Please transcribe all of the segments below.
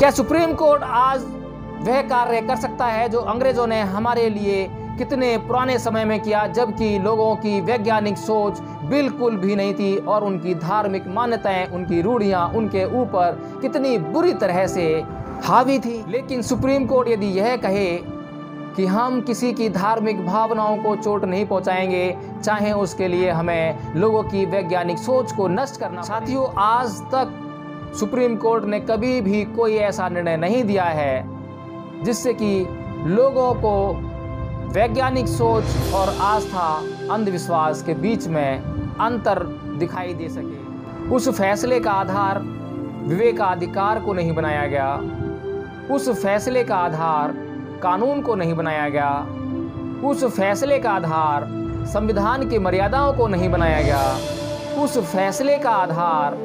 क्या supreme court आज वह कार्य कर सकता है जो अंग्रेजों ने हमारे लिए कितने पुराने समय में किया, जबकि लोगों की वैज्ञानिक सोच बिल्कुल भी नहीं थी और उनकी धार्मिक मान्यताएं, उनकी रूढ़ियां उनके ऊपर कितनी बुरी तरह से हावी थी। लेकिन सुप्रीम कोर्ट यदि यह कहे कि हम किसी की धार्मिक भावनाओं को चोट नहीं पहुंचाएंगे, चाहे उसके लिए हमें लोगों की वैज्ञानिक सोच को नष्ट करना। साथियों, आज तक सुप्रीम कोर्ट ने कभी भी कोई ऐसा निर्णय नहीं दिया है जिससे कि लोगों को वैज्ञानिक सोच और आस्था, अंधविश्वास के बीच में अंतर दिखाई दे सके। उस फैसले का आधार विवेकाधिकार को नहीं बनाया गया, उस फैसले का आधार कानून को नहीं बनाया गया, उस फैसले का आधार संविधान की मर्यादाओं को नहीं बनाया गया, उस फैसले का आधार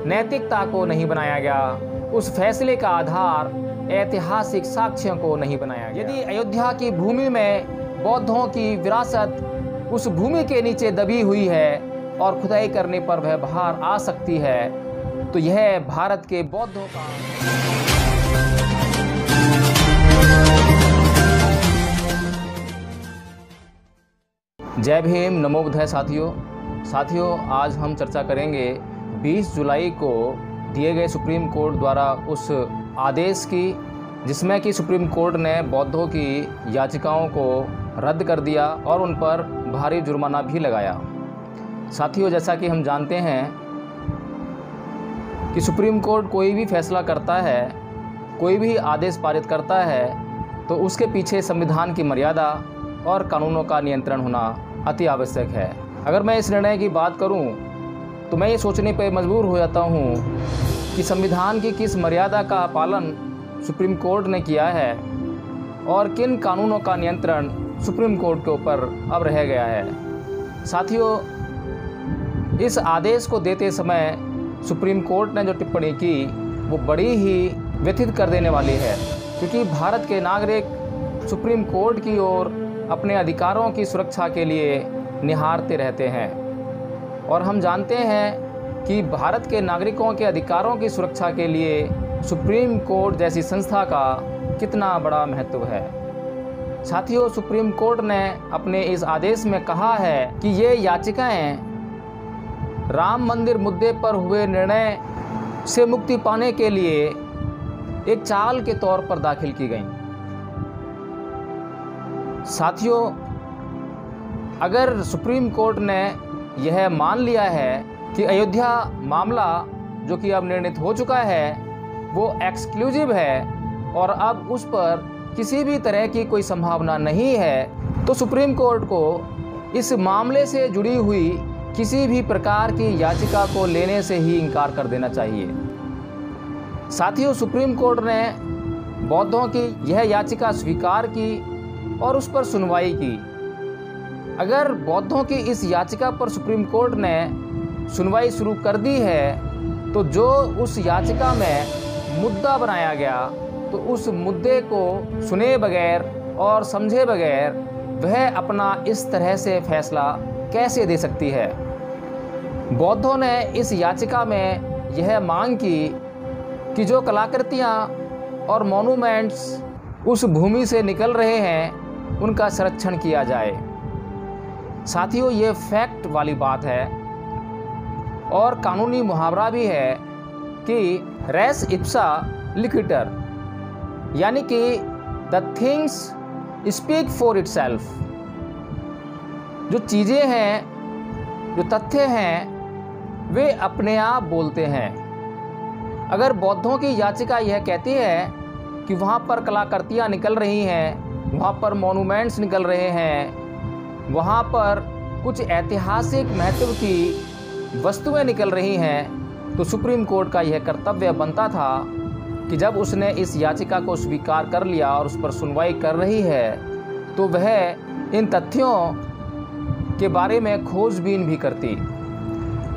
नैतिकता को नहीं बनाया गया, उस फैसले का आधार ऐतिहासिक साक्ष्यों को नहीं बनाया गया। यदि अयोध्या की भूमि में बौद्धों की विरासत उस भूमि के नीचे दबी हुई है और खुदाई करने पर वह बाहर आ सकती है, तो यह भारत के बौद्धों का जय भीम, नमो बुद्धाय। साथियों, आज हम चर्चा करेंगे 20 जुलाई को दिए गए सुप्रीम कोर्ट द्वारा उस आदेश की, जिसमें कि सुप्रीम कोर्ट ने बौद्धों की याचिकाओं को रद्द कर दिया और उन पर भारी जुर्माना भी लगाया। साथियों, जैसा कि हम जानते हैं कि सुप्रीम कोर्ट कोई भी फैसला करता है, कोई भी आदेश पारित करता है, तो उसके पीछे संविधान की मर्यादा और कानूनों का नियंत्रण होना अति आवश्यक है। अगर मैं इस निर्णय की बात करूं, तो मैं ये सोचने पर मजबूर हो जाता हूं कि संविधान की किस मर्यादा का पालन सुप्रीम कोर्ट ने किया है और किन कानूनों का नियंत्रण सुप्रीम कोर्ट के ऊपर अब रह गया है। साथियों, इस आदेश को देते समय सुप्रीम कोर्ट ने जो टिप्पणी की वो बड़ी ही व्यथित कर देने वाली है, क्योंकि भारत के नागरिक सुप्रीम कोर्ट की ओर अपने अधिकारों की सुरक्षा के लिए निहारते रहते हैं और हम जानते हैं कि भारत के नागरिकों के अधिकारों की सुरक्षा के लिए सुप्रीम कोर्ट जैसी संस्था का कितना बड़ा महत्व है। साथियों, सुप्रीम कोर्ट ने अपने इस आदेश में कहा है कि ये याचिकाएं राम मंदिर मुद्दे पर हुए निर्णय से मुक्ति पाने के लिए एक चाल के तौर पर दाखिल की गईं। साथियों, अगर सुप्रीम कोर्ट ने यह मान लिया है कि अयोध्या मामला जो कि अब निर्णित हो चुका है वो एक्सक्लूसिव है और अब उस पर किसी भी तरह की कोई संभावना नहीं है, तो सुप्रीम कोर्ट को इस मामले से जुड़ी हुई किसी भी प्रकार की याचिका को लेने से ही इनकार कर देना चाहिए। साथियों, सुप्रीम कोर्ट ने बौद्धों की यह याचिका स्वीकार की और उस पर सुनवाई की। अगर बौद्धों की इस याचिका पर सुप्रीम कोर्ट ने सुनवाई शुरू कर दी है, तो जो उस याचिका में मुद्दा बनाया गया, तो उस मुद्दे को सुने बगैर और समझे बगैर वह अपना इस तरह से फैसला कैसे दे सकती है। बौद्धों ने इस याचिका में यह मांग की कि जो कलाकृतियाँ और मॉन्यूमेंट्स उस भूमि से निकल रहे हैं उनका संरक्षण किया जाए। साथियों, ये फैक्ट वाली बात है और कानूनी मुहावरा भी है कि रेस इप्सा लिक्विटर, यानी कि the things speak for itself. जो चीज़ें हैं, जो तथ्य हैं, वे अपने आप बोलते हैं। अगर बौद्धों की याचिका यह कहती है कि वहाँ पर कलाकृतियाँ निकल रही हैं, वहाँ पर मॉन्यूमेंट्स निकल रहे हैं, वहाँ पर कुछ ऐतिहासिक महत्व की वस्तुएं निकल रही हैं, तो सुप्रीम कोर्ट का यह कर्तव्य बनता था कि जब उसने इस याचिका को स्वीकार कर लिया और उस पर सुनवाई कर रही है, तो वह इन तथ्यों के बारे में खोजबीन भी करती,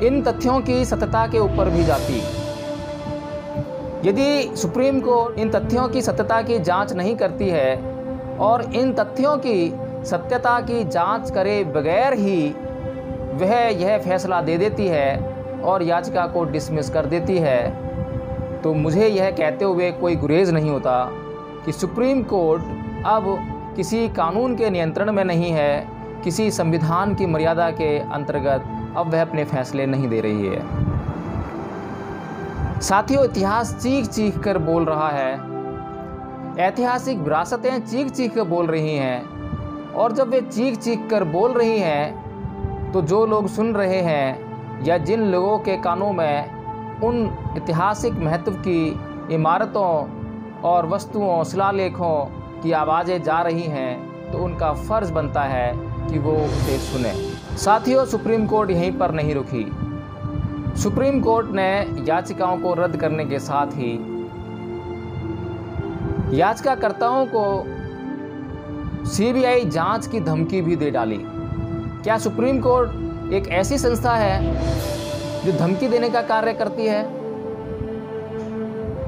इन तथ्यों की सत्यता के ऊपर भी जाती। यदि सुप्रीम कोर्ट इन तथ्यों की सत्यता की जांच नहीं करती है और इन तथ्यों की सत्यता की जांच करे बगैर ही वह यह फैसला दे देती है और याचिका को डिसमिस कर देती है, तो मुझे यह कहते हुए कोई गुरेज नहीं होता कि सुप्रीम कोर्ट अब किसी कानून के नियंत्रण में नहीं है, किसी संविधान की मर्यादा के अंतर्गत अब वह अपने फैसले नहीं दे रही है। साथियों, इतिहास चीख चीख कर बोल रहा है, ऐतिहासिक विरासतें चीख चीख कर बोल रही हैं, और जब वे चीख चीख कर बोल रही हैं तो जो लोग सुन रहे हैं या जिन लोगों के कानों में उन ऐतिहासिक महत्व की इमारतों और वस्तुओं, शिलालेखों की आवाज़ें जा रही हैं, तो उनका फ़र्ज़ बनता है कि वो उसे सुने। साथियों, सुप्रीम कोर्ट यहीं पर नहीं रुकी। सुप्रीम कोर्ट ने याचिकाओं को रद्द करने के साथ ही याचिकाकर्ताओं को सीबीआई जांच की धमकी भी दे डाली। क्या सुप्रीम कोर्ट एक ऐसी संस्था है जो धमकी देने का कार्य करती है,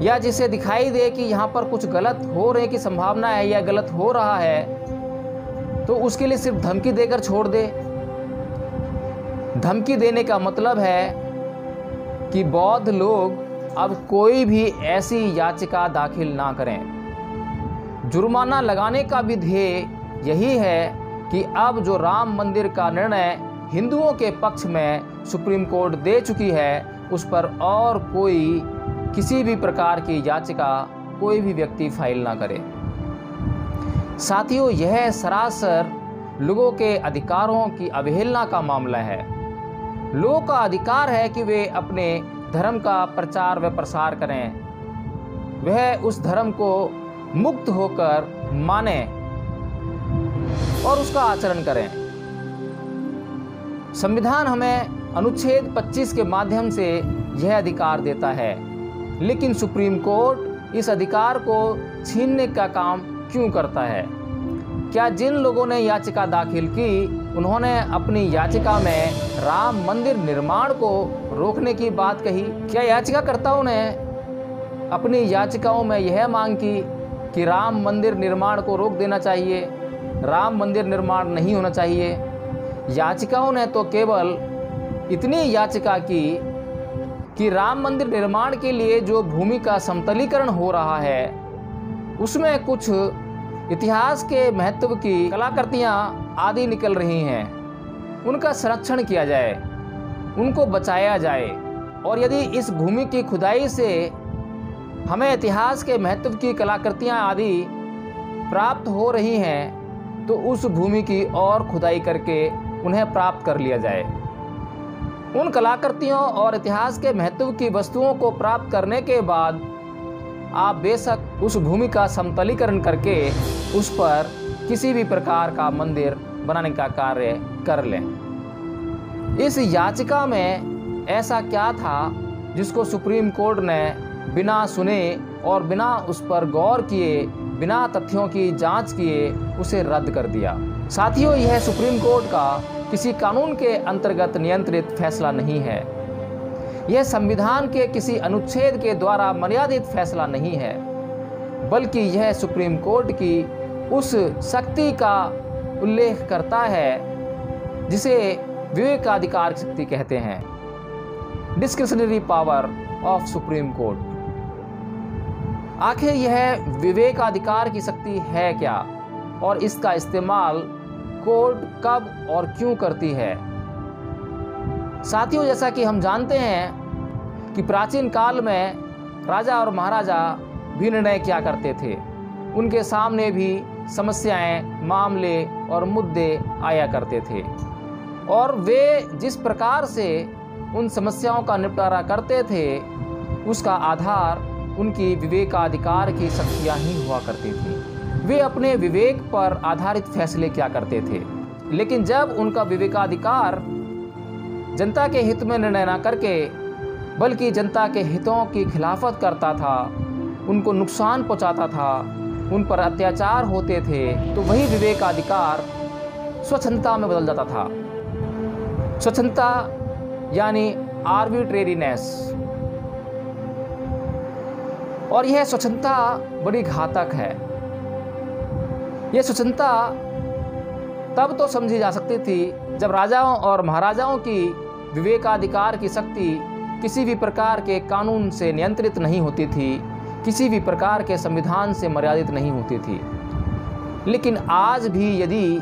या जिसे दिखाई दे कि यहाँ पर कुछ गलत होने की संभावना है या गलत हो रहा है तो उसके लिए सिर्फ धमकी देकर छोड़ दे? धमकी देने का मतलब है कि बौद्ध लोग अब कोई भी ऐसी याचिका दाखिल ना करें। जुर्माना लगाने का भी ध्येय यही है कि अब जो राम मंदिर का निर्णय हिंदुओं के पक्ष में सुप्रीम कोर्ट दे चुकी है, उस पर और कोई किसी भी प्रकार की याचिका कोई भी व्यक्ति फाइल ना करे। साथियों, यह सरासर लोगों के अधिकारों की अवहेलना का मामला है। लोगों का अधिकार है कि वे अपने धर्म का प्रचार व प्रसार करें, वह उस धर्म को मुक्त होकर माने और उसका आचरण करें। संविधान हमें अनुच्छेद 25 के माध्यम से यह अधिकार देता है, लेकिन सुप्रीम कोर्ट इस अधिकार को छीनने का काम क्यों करता है? क्या जिन लोगों ने याचिका दाखिल की, उन्होंने अपनी याचिका में राम मंदिर निर्माण को रोकने की बात कही? क्या याचिकाकर्ताओं ने अपनी याचिकाओं में यह मांग की कि राम मंदिर निर्माण को रोक देना चाहिए, राम मंदिर निर्माण नहीं होना चाहिए? याचिकाओं ने तो केवल इतनी याचिका की कि राम मंदिर निर्माण के लिए जो भूमि का समतलीकरण हो रहा है उसमें कुछ इतिहास के महत्व की कलाकृतियां आदि निकल रही हैं, उनका संरक्षण किया जाए, उनको बचाया जाए, और यदि इस भूमि की खुदाई से हमें इतिहास के महत्व की कलाकृतियां आदि प्राप्त हो रही हैं तो उस भूमि की और खुदाई करके उन्हें प्राप्त कर लिया जाए। उन कलाकृतियों और इतिहास के महत्व की वस्तुओं को प्राप्त करने के बाद आप बेशक उस भूमि का समतलीकरण करके उस पर किसी भी प्रकार का मंदिर बनाने का कार्य कर लें। इस याचिका में ऐसा क्या था जिसको सुप्रीम कोर्ट ने बिना सुने और बिना उस पर गौर किए, बिना तथ्यों की जांच किए उसे रद्द कर दिया? साथियों, यह सुप्रीम कोर्ट का किसी कानून के अंतर्गत नियंत्रित फैसला नहीं है। यह संविधान के किसी अनुच्छेद के द्वारा मर्यादित फैसला नहीं है, बल्कि यह सुप्रीम कोर्ट की उस शक्ति का उल्लेख करता है जिसे विवेकाधिकार शक्ति कहते हैं, discretionary power of supreme court. आखिर यह विवेकाधिकार की शक्ति है क्या, और इसका इस्तेमाल कोर्ट कब और क्यों करती है? साथियों, जैसा कि हम जानते हैं कि प्राचीन काल में राजा और महाराजा भी निर्णय किया करते थे। उनके सामने भी समस्याएं, मामले और मुद्दे आया करते थे, और वे जिस प्रकार से उन समस्याओं का निपटारा करते थे उसका आधार उनकी विवेकाधिकार की शक्तियाँ ही हुआ करती थी। वे अपने विवेक पर आधारित फैसले किया करते थे, लेकिन जब उनका विवेकाधिकार जनता के हित में निर्णय न करके बल्कि जनता के हितों की खिलाफत करता था, उनको नुकसान पहुंचाता था, उन पर अत्याचार होते थे, तो वही विवेकाधिकार स्वच्छंदता में बदल जाता था। स्वच्छंदता यानी आर्बिट्रेरीनेस, और यह स्वच्छंदता बड़ी घातक है। यह स्वच्छंदता तब तो समझी जा सकती थी जब राजाओं और महाराजाओं की विवेकाधिकार की शक्ति किसी भी प्रकार के कानून से नियंत्रित नहीं होती थी, किसी भी प्रकार के संविधान से मर्यादित नहीं होती थी। लेकिन आज भी यदि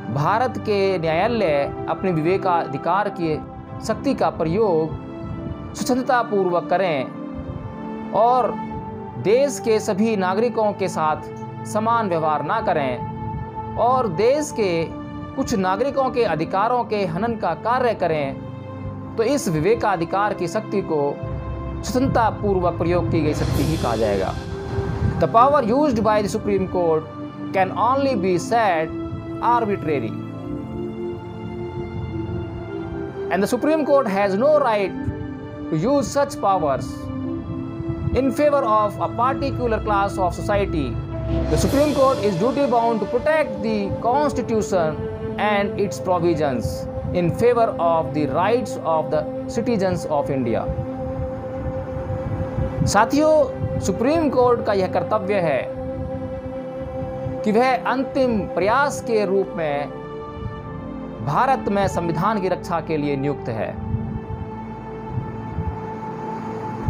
भारत के न्यायालय अपने विवेकाधिकार की शक्ति का प्रयोग स्वतंत्रतापूर्वक करें और देश के सभी नागरिकों के साथ समान व्यवहार ना करें और देश के कुछ नागरिकों के अधिकारों के हनन का कार्य करें, तो इस विवेकाधिकार की शक्ति को स्वतंत्रतापूर्वक प्रयोग की गई शक्ति ही कहा जाएगा। The power used by the supreme court can only be said arbitrary, and the Supreme Court has no right to use such powers in favor of a particular class of society. The Supreme Court is duty bound to protect the Constitution and its provisions in favor of the rights of the citizens of India. साथियों, supreme court का यह कर्तव्य है कि वह अंतिम प्रयास के रूप में भारत में संविधान की रक्षा के लिए नियुक्त है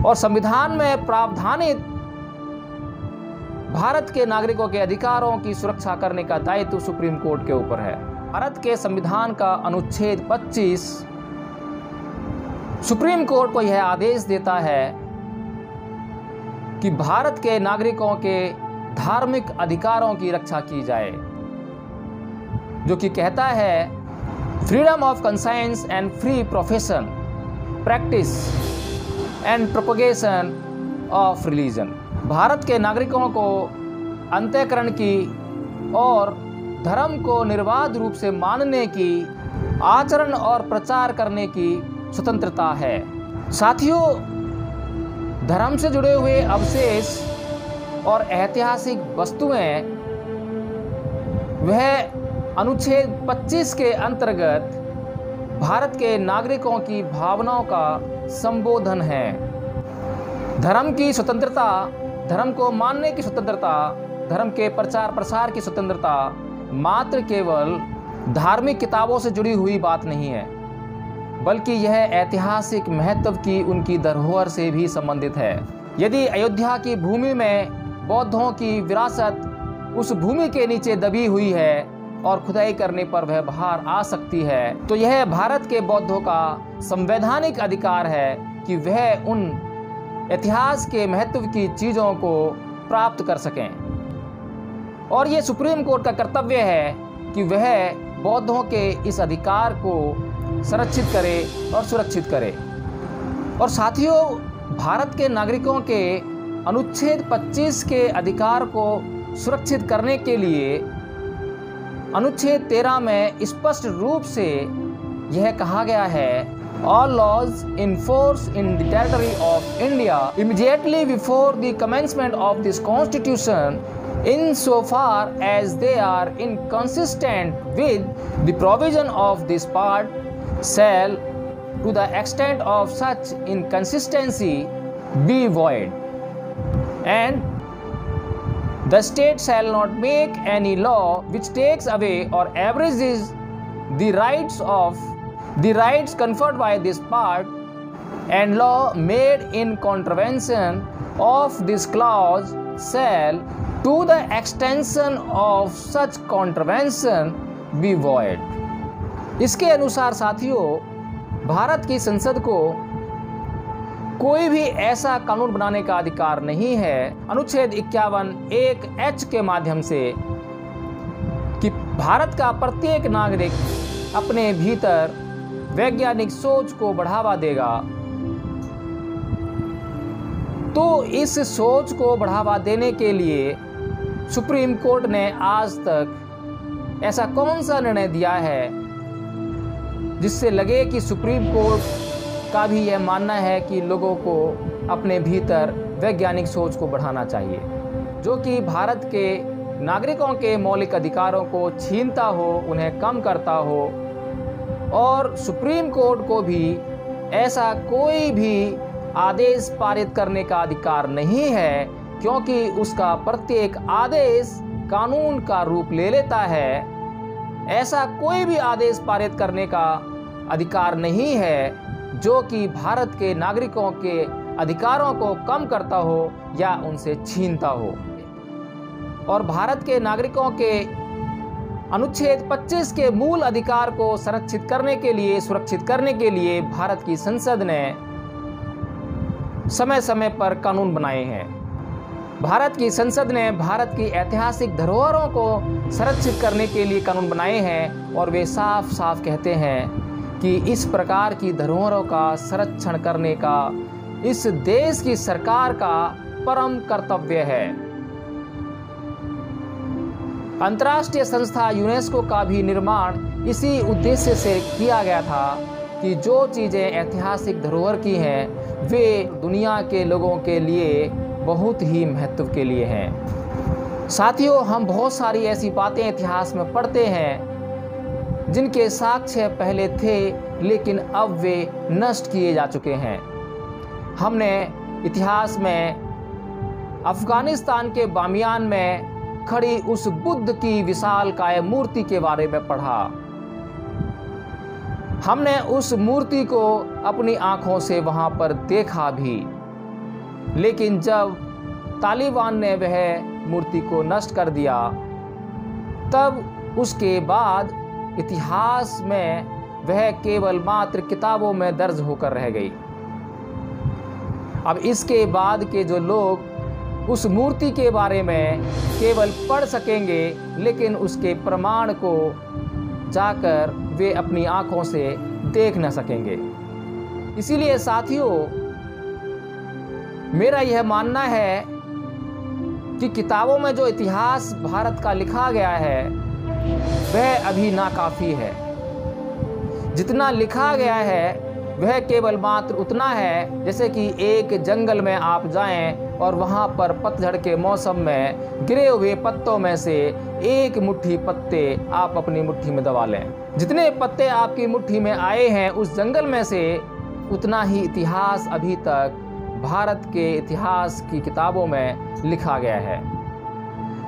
और संविधान में प्रावधानित भारत के नागरिकों के अधिकारों की सुरक्षा करने का दायित्व सुप्रीम कोर्ट के ऊपर है। भारत के संविधान का अनुच्छेद 25 सुप्रीम कोर्ट को यह आदेश देता है कि भारत के नागरिकों के धार्मिक अधिकारों की रक्षा की जाए, जो कि कहता है freedom of conscience and free profession, practice and propagation of religion. Bharat के नागरिकों को अंतःकरण की और धर्म को निर्बाध रूप से मानने की, आचरण और प्रचार करने की स्वतंत्रता है। साथियों, धर्म से जुड़े हुए अवशेष और ऐतिहासिक वस्तुएं वह अनुच्छेद 25 के अंतर्गत भारत के नागरिकों की भावनाओं का संबोधन है। धर्म की स्वतंत्रता, धर्म को मानने की स्वतंत्रता, धर्म के प्रचार प्रसार की स्वतंत्रता मात्र केवल धार्मिक किताबों से जुड़ी हुई बात नहीं है, बल्कि यह ऐतिहासिक महत्व की उनकी धरोहर से भी संबंधित है। यदि अयोध्या की भूमि में बौद्धों की विरासत उस भूमि के नीचे दबी हुई है और खुदाई करने पर वह बाहर आ सकती है, तो यह भारत के बौद्धों का संवैधानिक अधिकार है कि वह उन इतिहास के महत्व की चीज़ों को प्राप्त कर सकें। और ये सुप्रीम कोर्ट का कर्तव्य है कि वह बौद्धों के इस अधिकार को संरक्षित करे और सुरक्षित करे। और साथियों, भारत के नागरिकों के अनुच्छेद 25 के अधिकार को सुरक्षित करने के लिए अनुच्छेद 13 में स्पष्ट रूप से यह कहा गया है, all laws in force in the territory of India immediately before the commencement of this constitution, insofar as they are inconsistent with the provision of this part, shall, to the extent of such inconsistency, be void, and the state shall not make any law which takes away or abridges the rights conferred by this part, and law made in contravention of this clause shall, to the extension of such contravention, be void। इसके अनुसार साथियों, भारत की संसद को कोई भी ऐसा कानून बनाने का अधिकार नहीं है अनुच्छेद 51(1)(h) के माध्यम से कि भारत का प्रत्येक नागरिक अपने भीतर वैज्ञानिक सोच को बढ़ावा देगा। तो इस सोच को बढ़ावा देने के लिए सुप्रीम कोर्ट ने आज तक ऐसा कौन सा निर्णय दिया है जिससे लगे कि सुप्रीम कोर्ट का भी यह मानना है कि लोगों को अपने भीतर वैज्ञानिक सोच को बढ़ाना चाहिए, जो कि भारत के नागरिकों के मौलिक अधिकारों को छीनता हो, उन्हें कम करता हो। और सुप्रीम कोर्ट को भी ऐसा कोई भी आदेश पारित करने का अधिकार नहीं है, क्योंकि उसका प्रत्येक आदेश कानून का रूप ले लेता है। ऐसा कोई भी आदेश पारित करने का अधिकार नहीं है जो कि भारत के नागरिकों के अधिकारों को कम करता हो या उनसे छीनता हो। और भारत के नागरिकों के अनुच्छेद 25 के मूल अधिकार को सुरक्षित करने के लिए भारत की संसद ने समय समय पर कानून बनाए हैं। भारत की संसद ने भारत की ऐतिहासिक धरोहरों को संरक्षित करने के लिए कानून बनाए हैं और वे साफ साफ कहते हैं कि इस प्रकार की धरोहरों का संरक्षण करने का इस देश की सरकार का परम कर्तव्य है। अंतर्राष्ट्रीय संस्था यूनेस्को का भी निर्माण इसी उद्देश्य से किया गया था कि जो चीज़ें ऐतिहासिक धरोहर की हैं वे दुनिया के लोगों के लिए बहुत ही महत्व के लिए हैं। साथियों, हम बहुत सारी ऐसी बातें इतिहास में पढ़ते हैं जिनके साक्ष्य पहले थे लेकिन अब वे नष्ट किए जा चुके हैं। हमने इतिहास में अफगानिस्तान के बामियान में खड़ी उस बुद्ध की विशालकाय मूर्ति के बारे में पढ़ा। हमने उस मूर्ति को अपनी आंखों से वहां पर देखा भी, लेकिन जब तालिबान ने वह मूर्ति को नष्ट कर दिया तब उसके बाद इतिहास में वह केवल मात्र किताबों में दर्ज होकर रह गई। अब इसके बाद के जो लोग उस मूर्ति के बारे में केवल पढ़ सकेंगे लेकिन उसके प्रमाण को जाकर वे अपनी आंखों से देख न सकेंगे। इसीलिए साथियों, मेरा यह मानना है कि किताबों में जो इतिहास भारत का लिखा गया है वह अभी नाकाफी है। जितना लिखा गया है वह केवल मात्र उतना है जैसे कि एक जंगल में आप जाएं और वहां पर पतझड़ के मौसम में गिरे हुए पत्तों में से एक मुट्ठी पत्ते आप अपनी मुट्ठी में दबा लें। जितने पत्ते आपकी मुट्ठी में आए हैं उस जंगल में से उतना ही इतिहास अभी तक भारत के इतिहास की किताबों में लिखा गया है।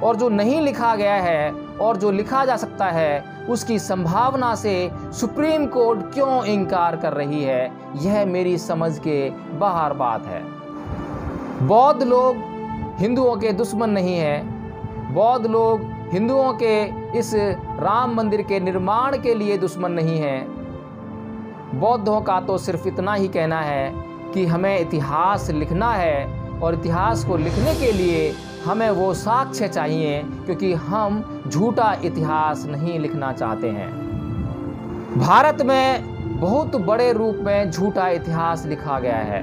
और जो नहीं लिखा गया है और जो लिखा जा सकता है उसकी संभावना से सुप्रीम कोर्ट क्यों इनकार कर रही है, यह मेरी समझ के बाहर बात है। बौद्ध लोग हिंदुओं के दुश्मन नहीं हैं। बौद्ध लोग हिंदुओं के इस राम मंदिर के निर्माण के लिए दुश्मन नहीं हैं। बौद्धों का तो सिर्फ इतना ही कहना है कि हमें इतिहास लिखना है और इतिहास को लिखने के लिए हमें वो साक्ष्य चाहिए, क्योंकि हम झूठा इतिहास नहीं लिखना चाहते हैं। भारत में बहुत बड़े रूप में झूठा इतिहास लिखा गया है।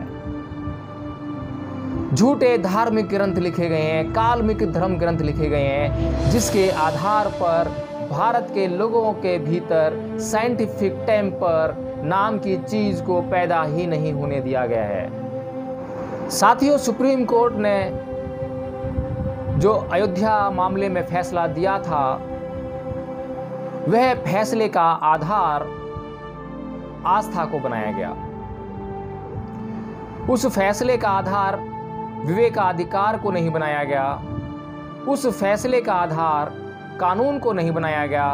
झूठे धार्मिक ग्रंथ लिखे गए हैं, काल्मिक धर्म ग्रंथ लिखे गए हैं, जिसके आधार पर भारत के लोगों के भीतर साइंटिफिक टेम्पर नाम की चीज को पैदा ही नहीं होने दिया गया है। साथियों, सुप्रीम कोर्ट ने जो अयोध्या मामले में फैसला दिया था वह फैसले का आधार आस्था को बनाया गया। उस फैसले का आधार विवेकाधिकार को नहीं बनाया गया। उस फैसले का आधार कानून को नहीं बनाया गया।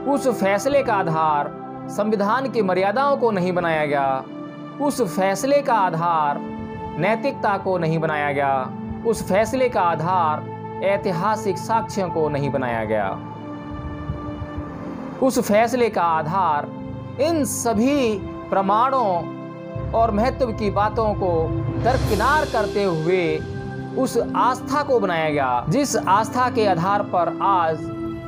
उस फैसले का आधार संविधान की मर्यादाओं को नहीं बनाया गया। उस फैसले का आधार नैतिकता को नहीं बनाया गया। उस फैसले का आधार ऐतिहासिक साक्ष्यों को नहीं बनाया गया। उस फैसले का आधार इन सभी प्रमाणों और महत्व की बातों को दरकिनार करते हुए उस आस्था को बनाया गया, जिस आस्था के आधार पर आज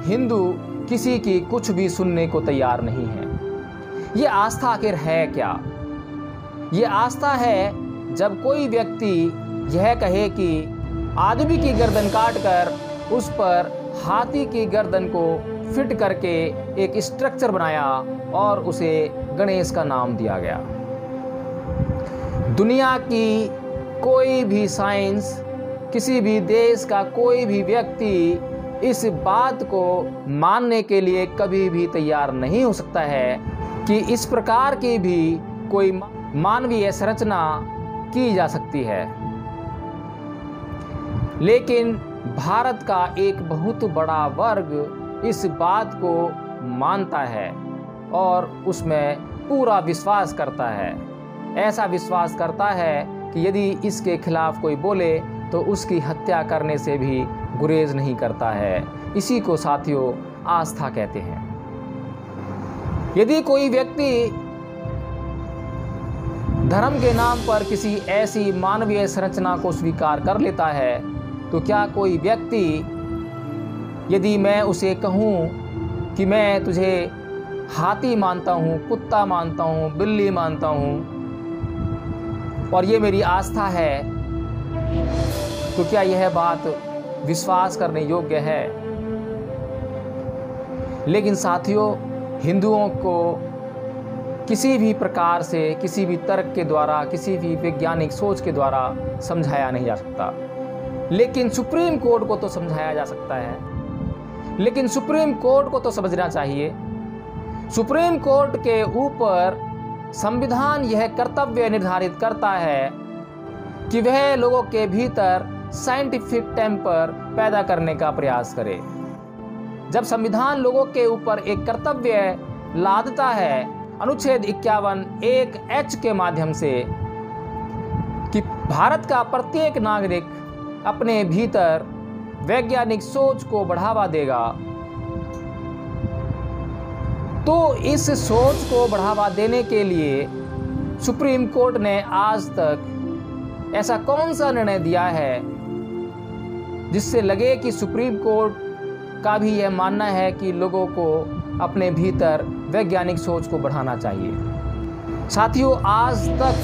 हिंदू किसी की कुछ भी सुनने को तैयार नहीं है। ये आस्था आखिर है क्या? ये आस्था है जब कोई व्यक्ति यह कहे कि आदमी की गर्दन काटकर उस पर हाथी की गर्दन को फिट करके एक स्ट्रक्चर बनाया और उसे गणेश का नाम दिया गया। दुनिया की कोई भी साइंस, किसी भी देश का कोई भी व्यक्ति इस बात को मानने के लिए कभी भी तैयार नहीं हो सकता है कि इस प्रकार की भी कोई मानवीय संरचना की जा सकती है। लेकिन भारत का एक बहुत बड़ा वर्ग इस बात को मानता है और उसमें पूरा विश्वास करता है। ऐसा विश्वास करता है कि यदि इसके खिलाफ कोई बोले तो उसकी हत्या करने से भी गुरेज नहीं करता है। इसी को साथियों आस्था कहते हैं। यदि कोई व्यक्ति धर्म के नाम पर किसी ऐसी मानवीय संरचना को स्वीकार कर लेता है, तो क्या कोई व्यक्ति, यदि मैं उसे कहूँ कि मैं तुझे हाथी मानता हूँ, कुत्ता मानता हूँ, बिल्ली मानता हूँ और ये मेरी आस्था है, तो क्या यह बात विश्वास करने योग्य है? लेकिन साथियों, हिंदुओं को किसी भी प्रकार से, किसी भी तर्क के द्वारा, किसी भी वैज्ञानिक सोच के द्वारा समझाया नहीं जा सकता। लेकिन सुप्रीम कोर्ट को तो समझाया जा सकता है। लेकिन सुप्रीम कोर्ट को तो समझना चाहिए। सुप्रीम कोर्ट के ऊपर संविधान यह कर्तव्य निर्धारित करता है कि वह लोगों के भीतर साइंटिफिक टेम्पर पैदा करने का प्रयास करे। जब संविधान लोगों के ऊपर एक कर्तव्य लादता है अनुच्छेद 51(1)(h) के माध्यम से कि भारत का प्रत्येक नागरिक अपने भीतर वैज्ञानिक सोच को बढ़ावा देगा, तो इस सोच को बढ़ावा देने के लिए सुप्रीम कोर्ट ने आज तक ऐसा कौन सा निर्णय दिया है जिससे लगे कि सुप्रीम कोर्ट का भी यह मानना है कि लोगों को अपने भीतर वैज्ञानिक सोच को बढ़ाना चाहिए। साथियों, आज तक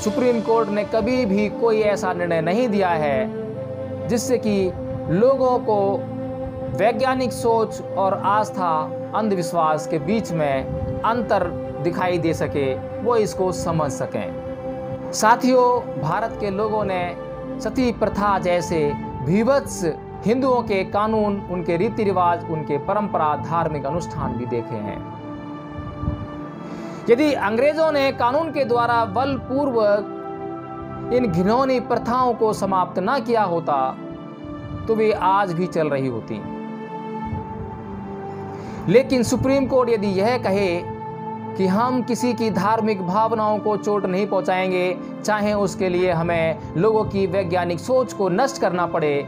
सुप्रीम कोर्ट ने कभी भी कोई ऐसा निर्णय नहीं दिया है जिससे कि लोगों को वैज्ञानिक सोच और आस्था, अंधविश्वास के बीच में अंतर दिखाई दे सके, वो इसको समझ सकें। साथियों, भारत के लोगों ने सती प्रथा जैसे भीभत्स हिंदुओं के कानून, उनके रीति रिवाज, उनके परंपरा, धार्मिक अनुष्ठान भी देखे हैं। यदि अंग्रेजों ने कानून के द्वारा बलपूर्वक इन घिनौनी प्रथाओं को समाप्त न किया होता तो वे आज भी चल रही होती। लेकिन सुप्रीम कोर्ट यदि यह कहे कि हम किसी की धार्मिक भावनाओं को चोट नहीं पहुंचाएंगे, चाहे उसके लिए हमें लोगों की वैज्ञानिक सोच को नष्ट करना पड़े,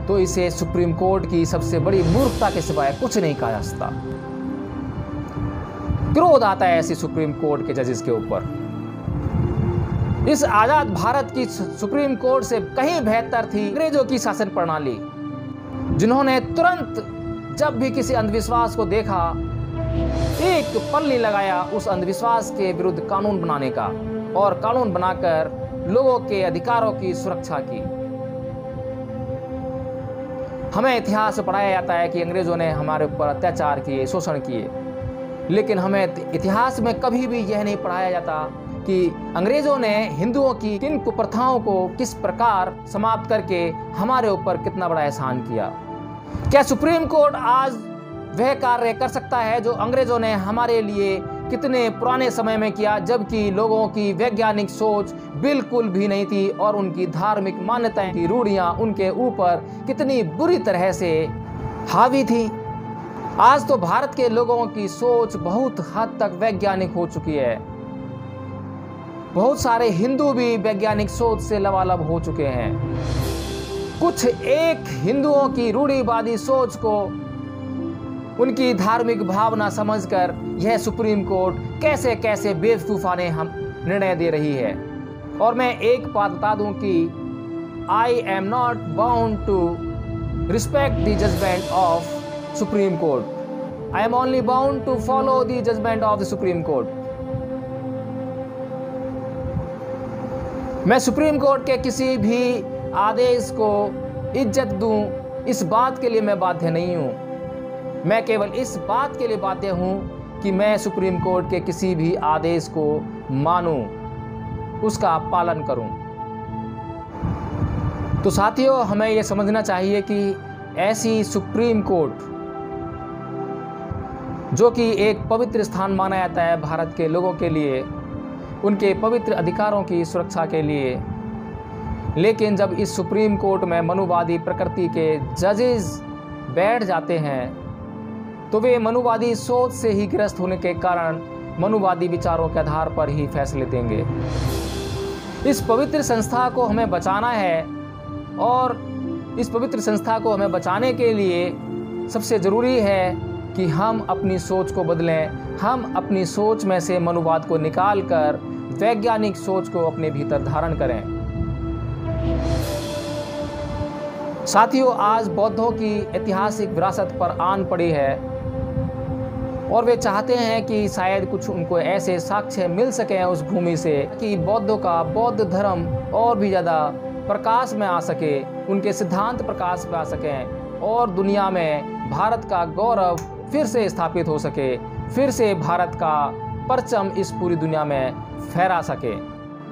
तो इसे सुप्रीम कोर्ट की सबसे बड़ी मूर्खता के सिवाय कुछ नहीं कहा जा सकता। क्रोध आता है ऐसी सुप्रीम कोर्ट के जजेस के ऊपर। इस आजाद भारत की सुप्रीम कोर्ट से कहीं बेहतर थी अंग्रेजों की शासन प्रणाली, जिन्होंने तुरंत जब भी किसी अंधविश्वास को देखा एक पल नहीं लगाया उस अंधविश्वास के विरुद्ध कानून बनाने का, और कानून बनाकर लोगों के अधिकारों की सुरक्षा की। हमें इतिहास में पढ़ाया जाता है कि अंग्रेजों ने हमारे ऊपर अत्याचार किए, शोषण किए, लेकिन हमें इतिहास में कभी भी यह नहीं पढ़ाया जाता कि अंग्रेजों ने हिंदुओं की किन कुप्रथाओं को किस प्रकार समाप्त करके हमारे ऊपर कितना बड़ा एहसान किया। क्या सुप्रीम कोर्ट आज वह कार्य कर सकता है जो अंग्रेजों ने हमारे लिए कितने पुराने समय में किया, जबकि लोगों की वैज्ञानिक सोच बिल्कुल भी नहीं थी और उनकी धार्मिक मान्यताएं की रूढ़ियां उनके ऊपर कितनी बुरी तरह से हावी थी। आज तो भारत के लोगों की सोच बहुत हद तक वैज्ञानिक हो चुकी है। बहुत सारे हिंदू भी वैज्ञानिक सोच से लबालब हो चुके हैं। कुछ एक हिंदुओं की रूढ़िवादी सोच को उनकी धार्मिक भावना समझकर यह सुप्रीम कोर्ट कैसे कैसे बेवकूफाने हम निर्णय दे रही है। और मैं एक बात बता दूं कि I am not bound to respect the judgement of supreme court. I am only bound to follow the judgement of the supreme court. मैं सुप्रीम कोर्ट के किसी भी आदेश को इज्जत दूं, इस बात के लिए मैं बाध्य नहीं हूं। मैं केवल इस बात के लिए बाध्य हूं कि मैं सुप्रीम कोर्ट के किसी भी आदेश को मानूं, उसका पालन करूं। तो साथियों, हमें यह समझना चाहिए कि ऐसी सुप्रीम कोर्ट, जो कि एक पवित्र स्थान माना जाता है भारत के लोगों के लिए, उनके पवित्र अधिकारों की सुरक्षा के लिए, लेकिन जब इस सुप्रीम कोर्ट में मनुवादी प्रकृति के जजेस बैठ जाते हैं तो वे मनुवादी सोच से ही ग्रस्त होने के कारण मनुवादी विचारों के आधार पर ही फैसले देंगे। इस पवित्र संस्था को हमें बचाना है और इस पवित्र संस्था को हमें बचाने के लिए सबसे ज़रूरी है कि हम अपनी सोच को बदलें। हम अपनी सोच में से मनुवाद को निकालकर वैज्ञानिक सोच को अपने भीतर धारण करें। साथियों, आज बौद्धों की ऐतिहासिक विरासत पर आन पड़ी है और वे चाहते हैं कि शायद कुछ उनको ऐसे साक्ष्य मिल सकें उस भूमि से कि बौद्धों का बौद्ध धर्म और भी ज़्यादा प्रकाश में आ सके, उनके सिद्धांत प्रकाश में आ सकें और दुनिया में भारत का गौरव फिर से स्थापित हो सके, फिर से भारत का परचम इस पूरी दुनिया में फहरा सके।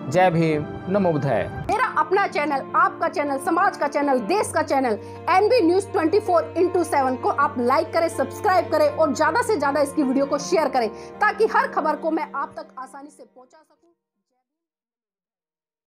जय भीम, नमो बुद्धाय। मेरा अपना चैनल, आपका चैनल, समाज का चैनल, देश का चैनल NB News 24/7 को आप लाइक करें, सब्सक्राइब करें और ज्यादा से ज्यादा इसकी वीडियो को शेयर करें ताकि हर खबर को मैं आप तक आसानी से पहुंचा सकूं।